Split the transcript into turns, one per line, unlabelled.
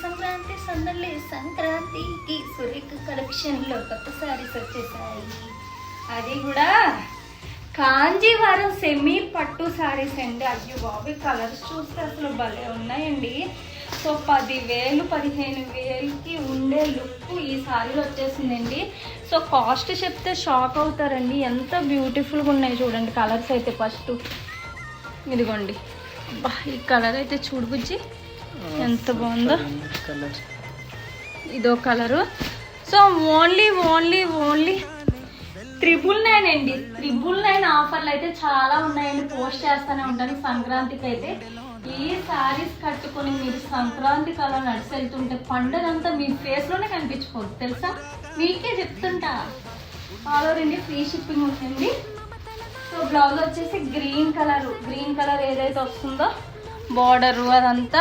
సంక్రాంతి సందడి సంక్రాంతికి సురేఖ కలెక్షన్లో కొత్త సారీస్ వచ్చేసాయి. అది కూడా కాంజీవరం సెమీ పట్టు సారీస్ అండి. అయ్యో బాబు కలర్స్ చూస్తే అసలు భలే ఉన్నాయండి. సో 10,000 15,000కి ఉండే లుక్ ఈ సారీలో వచ్చేసిందండి. సో కాస్ట్ చెప్తే షాక్ అవుతారండి, ఎంత బ్యూటిఫుల్గా ఉన్నాయి చూడండి. కలర్స్ అయితే ఫస్ట్ ఇదిగోండి, అబ్బా ఈ కలర్ అయితే చూడుబుజ్జి ఎంత బాగుందో. ఇదో కలరు. సో ఓన్లీ 999 అండి. 999 ఆఫర్లు అయితే చాలా ఉన్నాయండి. పోస్ట్ చేస్తూనే ఉంటాను సంక్రాంతికి అయితే. ఈ సారీస్ కట్టుకొని మీరు సంక్రాంతి కాలం నడిచి వెళ్తుంటే పండుగ అంతా మీ ఫేస్లోనే కనిపించుకోవద్దు తెలుసా, మీకే చెప్తుంటా. All over India free shipping ఉంటుంది. సో బ్లౌజ్ వచ్చేసి గ్రీన్ కలర్ ఏదైతే వస్తుందో బార్డరు అదంతా